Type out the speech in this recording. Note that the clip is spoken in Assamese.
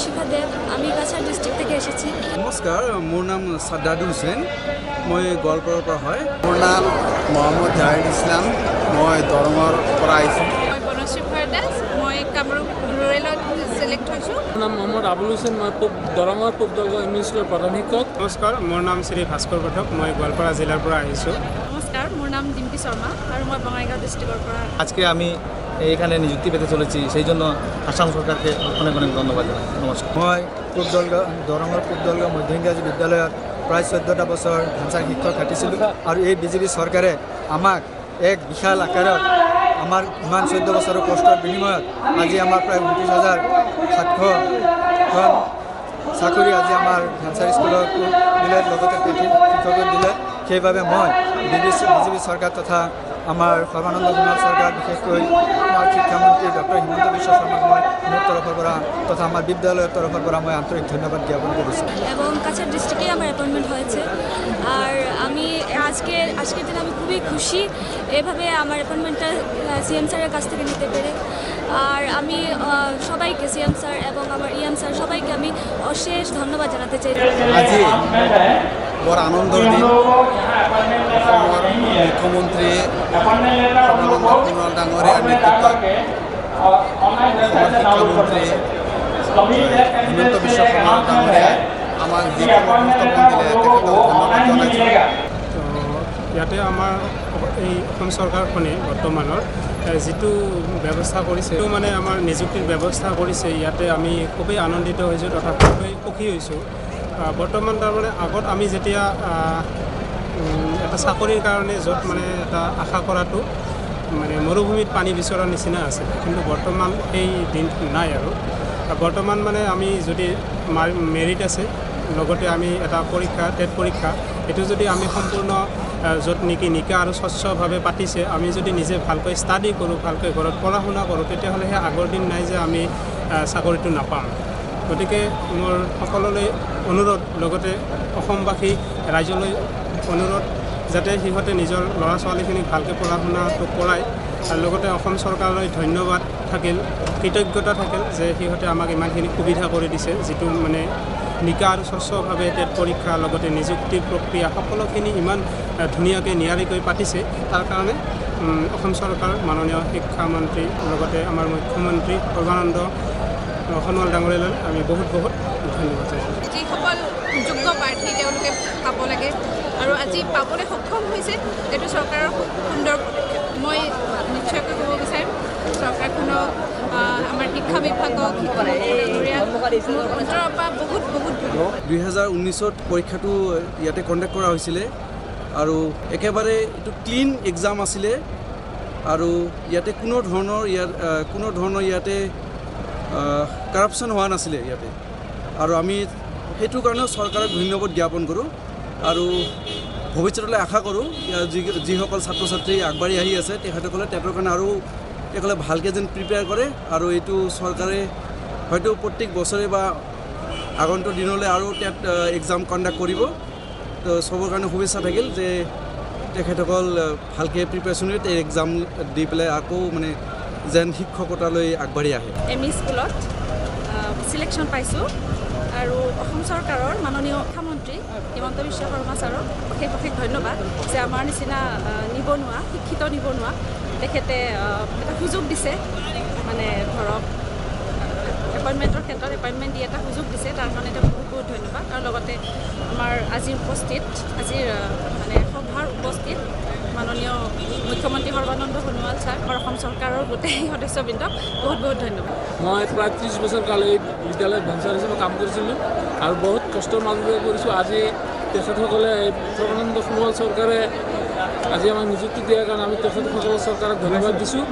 শিখা দেব, আমি কাছাড় ডিস্ট্ৰিক্ট থেকে এসেছি। নমস্কাৰ, মোৰ নাম সাদ্দাদুল হুছেইন, মই গোৱালপাৰাৰ পৰা হয়। মোৰ নাম মোহাম্মদ জাহিদ ইছলাম, মই দৰঙৰ পৰা আহিছোঁ। মই বনশ্ৰী ভৰদাস, মই কামৰূপ ৰুৰেলত চিলেক্ট হৈছোঁ। মোৰ নাম মোহাম্মদ আবুল হুছেইন, মই দৰঙৰ পূব দলগাঁও এম ই স্কুলৰ প্ৰধান শিক্ষক। নমস্কাৰ, মোৰ নাম শ্ৰী ভাস্কৰ পাঠক, মই গোৱালপাৰা জিলাৰ পৰা আহিছোঁ। নমস্কাৰ, মোৰ নাম ডিম্পী শৰ্মা আৰু মই বঙাইগাঁও ডিষ্ট্ৰিক্টৰ পৰা। আজকে আমি এখানে নিযুক্তি পেতে চলেছি, সেই জন্য আসাম সৰকাৰকে অনেক অনেক ধন্যবাদ জানাই। নমস্কাৰ। মই দৰঙৰ পূব দলগাঁও মধ্য ইংৰাজী বিদ্যালয়ত প্ৰায় 14টা বছৰ ঢাঞ্চাৰ শিক্ষক খাটিছিলোঁ আৰু এই বিজেপি চৰকাৰে আমাক এক বিশাল আকাৰত আমাৰ ইমান 14 বছৰৰ কষ্টৰ বিনিময়ত আজি আমাৰ প্ৰায় 29,700খন চাকৰি আজি আমাৰ ঢাঞ্চাৰ স্কুলত দিলে, লগতে শিক্ষকক দিলে। সেইবাবে মই বিজেপি চৰকাৰ তথা আমাৰ সৰ্বানন্দ সোণোৱাল চৰকাৰ, বিশেষকৈ আমাৰ শিক্ষামন্ত্ৰী ডক্টৰ হিমন্ত বিশ্ব শৰ্মাক মই মোৰ তৰফৰ পৰা তথা আমাৰ বিদ্যালয়েৰ তৰফেৰ পৰা মই আন্তরিক ধন্যবাদ জ্ঞাপন করেছি। এবং কাছাড় ডিস্ট্রিক্টে আমার অ্যাপয়েন্টমেন্ট হয়েছে। আর আমি আজকের দিন আমি খুবই খুশি এভাবে আমার অ্যাপয়েন্টমেন্টটা সিএম স্যারের কাছ থেকে নিতে পেরে। আর আমি সবাইকে, সিএম স্যার এবং আমার ইএম স্যার সবাইকে আমি অশেষ ধন্যবাদ জানাতে চাই। আজি বৰ আনন্দৰ দিন। অসমৰ মুখ্যমন্ত্ৰী সৰ্বানন্দ সোণোৱাল ডাঙৰীয়াৰ নেতৃত্বত অসমৰ শিক্ষামন্ত্ৰী হিমন্ত বিশ্ব শৰ্মা ডাঙৰীয়াই আমাক যিসমূহ সংস্থাপন দিলে তেখেতক ধন্যবাদ জনাইছোঁ। তো ইয়াতে আমাৰ এই অসম চৰকাৰখনে বৰ্তমানৰ যিটো ব্যৱস্থা কৰিছে, সেইটো মানে আমাৰ নিযুক্তিৰ ব্যৱস্থা কৰিছে, ইয়াতে আমি খুবেই আনন্দিত হৈছোঁ তথা খুবেই সুখী হৈছোঁ। বৰ্তমান তাৰমানে আগত আমি যেতিয়া এটা চাকৰিৰ কাৰণে য'ত মানে এটা আশা কৰাটো মানে মৰুভূমিত পানী বিচৰাৰ নিচিনা আছিল, কিন্তু বৰ্তমান সেই দিন নাই। আৰু বৰ্তমান মানে আমি যদি মেৰিট আছে, লগতে আমি এটা পৰীক্ষা, টেট পৰীক্ষা, এইটো যদি আমি সম্পূৰ্ণ য'ত নেকি নিকা আৰু স্বচ্ছভাৱে পাতিছে, আমি যদি নিজে ভালকৈ ষ্টাডি কৰোঁ, ভালকৈ ঘৰত পঢ়া শুনা কৰোঁ, তেতিয়াহ'লে সেই আগৰ দিন নাই যে আমি চাকৰিটো নাপাম। গতিকে মোৰ সকলোলৈ অনুৰোধ, লগতে অসমবাসী ৰাইজলৈ অনুৰোধ, যাতে সিহঁতে নিজৰ ল'ৰা ছোৱালীখিনিক ভালকৈ পঢ়া শুনাটো কৰায়। আৰু লগতে অসম চৰকাৰলৈ ধন্যবাদ থাকিল, কৃতজ্ঞতা থাকিল যে সিহঁতে আমাক ইমানখিনি সুবিধা কৰি দিছে, যিটো মানে নিকা আৰু স্বচ্ছভাৱে টেট পৰীক্ষা, লগতে নিযুক্তি প্ৰক্ৰিয়া সকলোখিনি ইমান ধুনীয়াকৈ নিয়াৰিকৈ পাতিছে। তাৰ কাৰণে অসম চৰকাৰ, মাননীয় শিক্ষামন্ত্ৰী, লগতে আমাৰ মুখ্যমন্ত্ৰী সৰ্বানন্দ সোণোৱাল ডাঙৰীয়ালৈ আমি বহুত বহুত ধন্যবাদ জনাইছোঁ। যিসকল যোগ্য প্ৰাৰ্থী তেওঁলোকে পাব লাগে আৰু আজি পাবলৈ সক্ষম হৈছে, এইটো চৰকাৰৰ খুব সুন্দৰ পদক্ষেপ। মই নিশ্চয়কৈ ক'ব বিচাৰিম চৰকাৰখনক, আমাৰ শিক্ষা বিভাগক, মোৰ অন্তৰৰ পৰা বহুত বহুত 2019ত পৰীক্ষাটো ইয়াতে কণ্ডাক্ট কৰা হৈছিলে আৰু একেবাৰে এইটো ক্লিন এক্সাম আছিলে আৰু ইয়াতে কোনো ধৰণৰ ইয়াতে কাৰাপশ্যন হোৱা নাছিলে ইয়াতে। আৰু আমি সেইটো কাৰণে চৰকাৰক ধন্যবাদ জ্ঞাপন কৰোঁ আৰু ভৱিষ্যতলৈ আশা কৰোঁ যিসকল ছাত্ৰ ছাত্ৰী আগবাঢ়ি আহি আছে তেখেতসকলে টেটৰ কাৰণে আৰু তেখেতসকলে ভালকৈ যেন প্ৰিপেয়াৰ কৰে। আৰু এইটো চৰকাৰে হয়তো প্ৰত্যেক বছৰে বা আগন্তুক দিনলৈ আৰু টেট এক্সাম কণ্ডাক্ট কৰিব। তো চবৰ কাৰণে শুভেচ্ছা থাকিল যে তেখেতসকল ভালকৈ প্ৰিপেৰেশ্যন কৰি এক্সাম দি পেলাই আকৌ মানে যেন শিক্ষকতালৈ আগবাঢ়ি আহে। এম ই স্কুলত চিলেকশ্যন পাইছোঁ আৰু অসম চৰকাৰৰ মাননীয় মুখ্যমন্ত্ৰী হিমন্ত বিশ্ব শৰ্মা ছাৰক অশেষ ধন্যবাদ যে আমাৰ নিচিনা নিবনুৱা, শিক্ষিত নিবনুৱা তেখেতে এটা সুযোগ দিছে, মানে ধৰক এপইণ্টমেণ্টৰ ক্ষেত্ৰত এপইণ্টমেণ্ট দি এটা সুযোগ দিছে, তাৰ কাৰণে তেওঁ বহুত বহুত ধন্যবাদ। আৰু লগতে আমাৰ আজিৰ মানে সভাৰ উপস্থিত মাননীয় মুখ্যমন্ত্ৰী সৰ্বানন্দ সোণোৱাল ছাৰ আৰু অসম চৰকাৰৰ গোটেই সদস্যবৃন্দক বহুত বহুত ধন্যবাদ। মই প্ৰায় 30 বছৰ কাল এই বিদ্যালয়ত ভেঞ্চাৰ হিচাপে কাম কৰিছিলোঁ আৰু বহুত কষ্টৰ মাজতে কৰিছোঁ। আজি তেখেতসকলে সৰ্বানন্দ সোণোৱাল চৰকাৰে আজি আমাক নিযুক্তি দিয়াৰ কাৰণে আমি তেখেতসকলৰ চৰকাৰক ধন্যবাদ দিছোঁ।